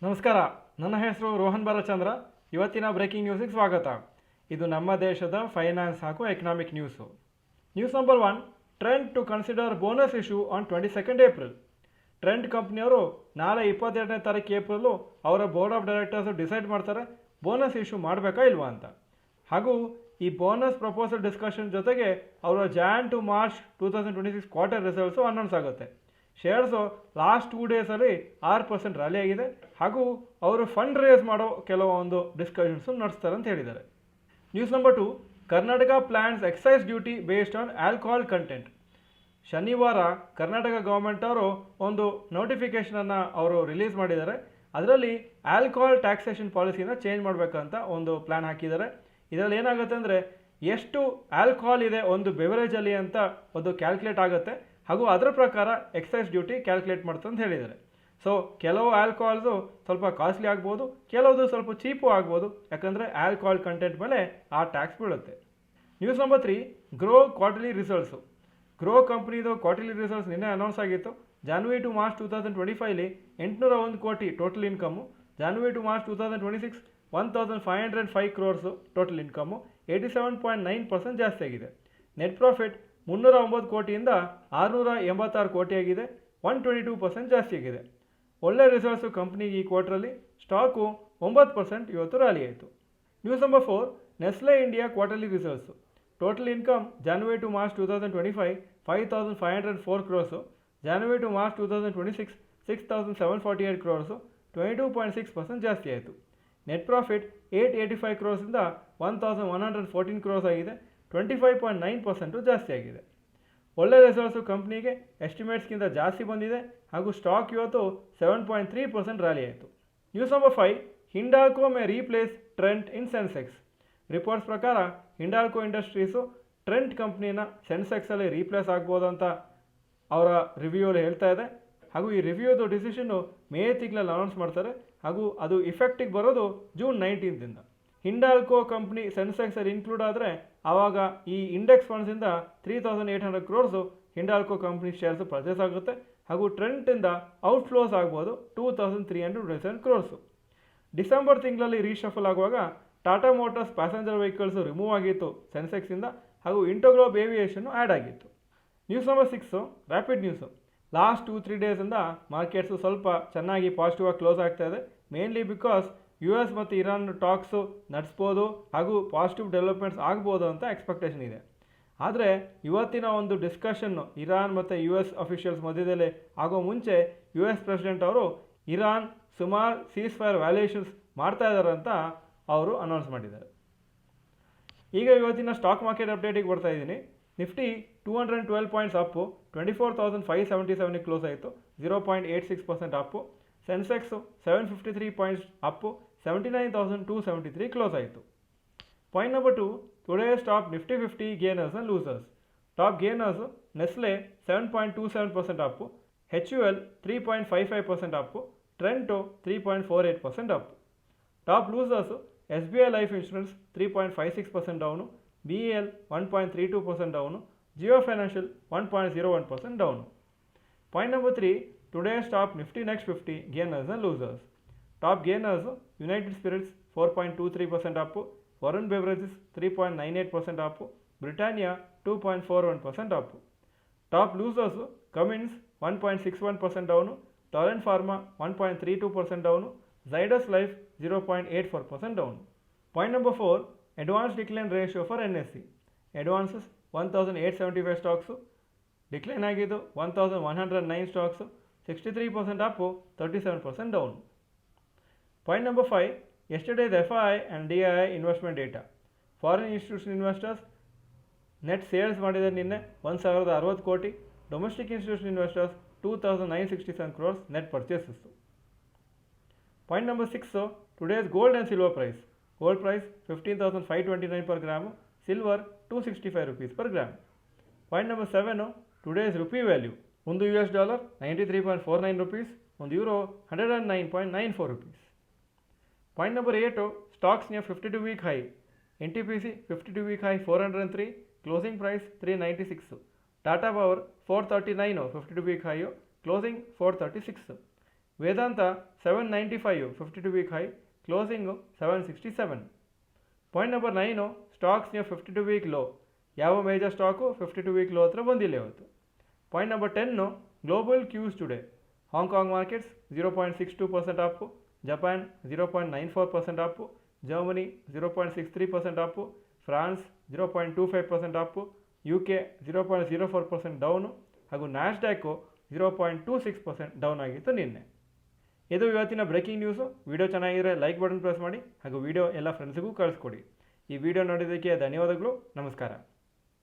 ನಮಸ್ಕಾರ. ನನ್ನ ಹೆಸರು ರೋಹನ್ ಬಾಲಚಂದ್ರ. ಇವತ್ತಿನ ಬ್ರೇಕಿಂಗ್ ನ್ಯೂಸಿಗೆ ಸ್ವಾಗತ. ಇದು ನಮ್ಮ ದೇಶದ ಫೈನಾನ್ಸ್ ಹಾಗೂ economic news. News number 1, Trent to consider bonus issue on 22 April. Trent ಕಂಪ್ನಿಯವರು ನಾಳೆ 22ನೇ ತಾರೀಕು ಏಪ್ರಿಲು ಅವರ ಬೋರ್ಡ್ ಆಫ್ ಡೈರೆಕ್ಟರ್ಸು ಡಿಸೈಡ್ ಮಾಡ್ತಾರೆ ಬೋನಸ್ ಇಶ್ಯೂ ಮಾಡಬೇಕಾ ಇಲ್ವಾ ಅಂತ. ಹಾಗೂ ಈ ಬೋನಸ್ ಪ್ರಪೋಸಲ್ ಡಿಸ್ಕಷನ್ ಜೊತೆಗೆ ಅವರ Jan to March 2026 quarter results announce ಆಗುತ್ತೆ. ಶೇರ್ಸು ಲಾಸ್ಟ್ 2 ಡೇಸಲ್ಲಿ 6% ರ್ಯಾಲಿ ಆಗಿದೆ. ಹಾಗೂ ಅವರು ಫಂಡ್ ರೇಸ್ ಮಾಡೋ ಕೆಲವೊಂದು ಡಿಸ್ಕಷನ್ಸು ನಡೆಸ್ತಾರೆ ಅಂತ ಹೇಳಿದ್ದಾರೆ. News number 2, Karnataka plans excise duty based on alcohol content. ಶನಿವಾರ ಕರ್ನಾಟಕ ಗೌರ್ಮೆಂಟ್ ಅವರು ಒಂದು ನೋಟಿಫಿಕೇಷನನ್ನು ಅವರು ರಿಲೀಸ್ ಮಾಡಿದ್ದಾರೆ. ಅದರಲ್ಲಿ ಆಲ್ಕೋಹಾಲ್ ಟ್ಯಾಕ್ಸೇಷನ್ ಪಾಲಿಸಿನ ಚೇಂಜ್ ಮಾಡಬೇಕಂತ ಒಂದು ಪ್ಲ್ಯಾನ್ ಹಾಕಿದ್ದಾರೆ. ಇದರಲ್ಲಿ ಏನಾಗುತ್ತೆ ಅಂದರೆ ಎಷ್ಟು ಆಲ್ಕೋಹಾಲ್ ಇದೆ ಒಂದು ಬೆವರೇಜಲ್ಲಿ ಅಂತ ಒಂದು ಕ್ಯಾಲ್ಕುಲೇಟ್ ಆಗುತ್ತೆ. ಹಾಗೂ ಅದರ ಪ್ರಕಾರ ಎಕ್ಸೈಸ್ ಡ್ಯೂಟಿ ಕ್ಯಾಲ್ಕುಲೇಟ್ ಮಾಡ್ತಂತ ಹೇಳಿದ್ದಾರೆ. ಸೊ ಕೆಲವು ಆಲ್ಕೋಹಾಲ್ಸು ಸ್ವಲ್ಪ ಕಾಸ್ಟ್ಲಿ ಆಗ್ಬೋದು, ಕೆಲವುದು ಸ್ವಲ್ಪ ಚೀಪು ಆಗ್ಬೋದು, ಯಾಕಂದರೆ ಆಲ್ಕೋಹಾಲ್ ಕಂಟೆಂಟ್ ಮೇಲೆ ಆ ಟ್ಯಾಕ್ಸ್ ಬೀಳುತ್ತೆ. News number 3, Groww quarterly results. Groww ಕಂಪ್ನಿದು ಕ್ವಾರ್ಟರ್ಲಿ ರಿಸಲ್ಟ್ಸ್ ನಿನ್ನೆ ಅನೌನ್ಸ್ ಆಗಿತ್ತು. ಜಾನ್ವರಿ ಟು ಮಾರ್ಚ್ 2025 801 ಕೋಟಿ total income. January to March 2026 1505 crores total income. 87.9% ಜಾಸ್ತಿ ಆಗಿದೆ. ನೆಟ್ ಪ್ರಾಫಿಟ್ 309 ಕೋಟಿಯಿಂದ 686 ಕೋಟಿ ಆಗಿದೆ. 122% ಜಾಸ್ತಿ ಆಗಿದೆ. ಒಳ್ಳೆ ರಿಸಲ್ಟ್ಸು ಕಂಪ್ನಿಗೆ ಈ ಕ್ವಾರ್ಟ್ರಲ್ಲಿ. ಸ್ಟಾಕು 9% ಇವತ್ತು ರ್ಯಾಲಿ ಆಯಿತು. News number 4, Nestle India quarterly results. Total income January to March 2025 5504 crores. January to March 2026 6748 crores. 22.6% ಜಾಸ್ತಿ ಆಯಿತು. ನೆಟ್ ಪ್ರಾಫಿಟ್ 885 ಕ್ರೋರ್ಸಿಂದ 1114 ಕ್ರೋರ್ಸ್ ಆಗಿದೆ. 25.9% ಜಾಸ್ತಿ ಆಗಿದೆ. ಒಳ್ಳೆ ರಿಸಲ್ಟ್ಸು ಕಂಪ್ನಿಗೆ ಎಸ್ಟಿಮೇಟ್ಸ್ಗಿಂತ ಜಾಸ್ತಿ ಬಂದಿದೆ. ಹಾಗೂ ಸ್ಟಾಕ್ ಇವತ್ತು 7.3% ರ್ಯಾಲಿ ಆಯಿತು. News number 5, Hindalco may replace Trent in Sensex. Reports ಪ್ರಕಾರ ಹಿಂಡಾಲ್ಕೋ ಇಂಡಸ್ಟ್ರೀಸು ಟ್ರೆಂಟ್ ಕಂಪ್ನಿನ ಸೆನ್ಸೆಕ್ಸಲ್ಲಿ ರೀಪ್ಲೇಸ್ ಆಗ್ಬೋದು ಅಂತ ಅವರ ರಿವ್ಯೂಲ್ಲಿ ಹೇಳ್ತಾ ಇದೆ. ಹಾಗೂ ಈ ರಿವ್ಯೂದು ಡಿಸಿಷನ್ನು ಮೇ ತಿಂಗಳಲ್ಲಿ ಅನೌನ್ಸ್ ಮಾಡ್ತಾರೆ. ಹಾಗೂ ಅದು ಇಫೆಕ್ಟಿಗೆ ಬರೋದು ಜೂನ್ 19ರಿಂದ. ಹಿಂಡಾಲ್ಕೋ ಕಂಪ್ನಿ ಸೆನ್ಸೆಕ್ಸಲ್ಲಿ ಇನ್ಕ್ಲೂಡ್ ಆದರೆ ಆವಾಗ ಈ ಇಂಡೆಕ್ಸ್ ಫಂಡ್ಸಿಂದ 3800 crores Hindalco company shares purchase ಆಗುತ್ತೆ. ಹಾಗೂ ಟ್ರೆಂಟಿಂದ ಔಟ್ಫ್ಲೋಸ್ ಆಗ್ಬೋದು 2327 ಕ್ರೋರ್ಸು. ಡಿಸೆಂಬರ್ ತಿಂಗಳಲ್ಲಿ ರೀಶಫಲ್ ಆಗುವಾಗ Tata motors passenger vehicles remove ಆಗಿತ್ತು ಸೆನ್ಸೆಕ್ಸಿಂದ. ಹಾಗೂ ಇಂಟೋಗ್ಲೋಬ್ ಏವಿಯೇಷನ್ನು ಆ್ಯಡ್ ಆಗಿತ್ತು. News number 6, rapid news. Last 2-3 ಡೇಸಿಂದ ಮಾರ್ಕೆಟ್ಸು ಸ್ವಲ್ಪ ಚೆನ್ನಾಗಿ ಪಾಸಿಟಿವ್ ಆಗಿ ಕ್ಲೋಸ್ ಆಗ್ತಾ ಇದೆ. ಮೇನ್ಲಿ ಬಿಕಾಸ್ US ಮತ್ತು ಇರಾನ್ ಟಾಕ್ಸು ನಡೆಸ್ಬೋದು ಹಾಗೂ ಪಾಸಿಟಿವ್ ಡೆವಲಪ್ಮೆಂಟ್ಸ್ ಆಗ್ಬೋದು ಅಂತ ಎಕ್ಸ್ಪೆಕ್ಟೇಷನ್ ಇದೆ. ಆದರೆ ಇವತ್ತಿನ ಒಂದು ಡಿಸ್ಕಷನ್ನು ಇರಾನ್ ಮತ್ತು US ಅಫಿಷಿಯಲ್ಸ್ ಮಧ್ಯದಲ್ಲೇ ಆಗೋ ಮುಂಚೆ US ಪ್ರೆಸಿಡೆಂಟ್ ಅವರು ಇರಾನ್ ಸುಮಾರು ಸೀಸ್ ಫೈರ್ ವ್ಯಾಲ್ಯೂಷನ್ಸ್ ಮಾಡ್ತಾ ಇದ್ದಾರೆ ಅಂತ ಅವರು ಅನೌನ್ಸ್ ಮಾಡಿದ್ದಾರೆ. ಈಗ ಇವತ್ತಿನ ಸ್ಟಾಕ್ ಮಾರ್ಕೆಟ್ ಅಪ್ಡೇಟಿಗೆ ಬರ್ತಾ ಇದ್ದೀನಿ. ನಿಫ್ಟಿ 212 ಪಾಯಿಂಟ್ಸ್ ಅಪ್ಪು 24,577 ಕ್ಲೋಸ್ ಆಯಿತು, 0.86% up. Sensex 753 points up 79,273 close ಆಯಿತು. Point number 2, today's top Nifty 50 gainers and losers. Top gainers Nestle 7.27% up, HUL 3.55% up, ಟ್ರೆಂಟೋ 3.48% up. Top losers SBI life insurance 3.56% down, BEL 1.32% down, Jio financial 1.01% down. Point number 3, today's top Nifty next 50 gainers and losers. Top gainers united spirits 4.23% up, Varun beverages 3.98% up, Britannia 2.41% Appu. Top losers Cummins 1.61% down, Torrent Pharma 1.32% down, Zydus Life 0.84% down. Point number 4, advance decline ratio for NSE. Advances 1875 stocks, decline ಆಗಿದ್ದು 1109 stocks, 63% up, 37% down. Point number 5, yesterday's FII and DII investment data. Foreign institution investors net sales ಮಾಡಿದರೆ ನಿನ್ನೆ 1060 ಕೋಟಿ. Domestic institution investors 2967 crores net purchases. Point number 6, today's gold and silver price. Gold price 15,529 per gram, silver 265 rupees per gram. Point number 7, today's rupee value. ಒಂದು US dollar 93.49 rupees, ಒಂದು euro 109.94 rupees. Point number 8, stocks near 52-week high. NTPC 52-week high 403, closing price 396. Tata power 439 52-week high, closing 436. ವೇದಾಂತ 795 52 week high, closing 767. Point number 9 stocks ನೀವು 52 week low. ಯಾವ major stock 52 week low ಹತ್ರ ಬಂದಿಲ್ಲ ಇವತ್ತು. Point number 10 global Qs today. Hong Kong markets 0.62% up, Japan 0.94% up, Germany 0.63% up, France 0.25% up, UK 0.04% down ಹಾಗೂ ನ್ಯಾಸ್ಡ್ಯಾಕು 0.26% down ಆಗಿತ್ತು ನಿನ್ನೆ. ಇದು ಇವತ್ತಿನ ಬ್ರೇಕಿಂಗ್ ನ್ಯೂಸು. ವಿಡಿಯೋ ಚೆನ್ನಾಗಿದ್ರೆ ಲೈಕ್ ಬಟನ್ ಪ್ರೆಸ್ ಮಾಡಿ ಹಾಗೂ ವಿಡಿಯೋ ಎಲ್ಲ ಫ್ರೆಂಡ್ಸಿಗೂ ಕಳಿಸ್ಕೊಡಿ. ಈ ವಿಡಿಯೋ ನೋಡಿದ್ದಕ್ಕೆ ಧನ್ಯವಾದಗಳು. ನಮಸ್ಕಾರ.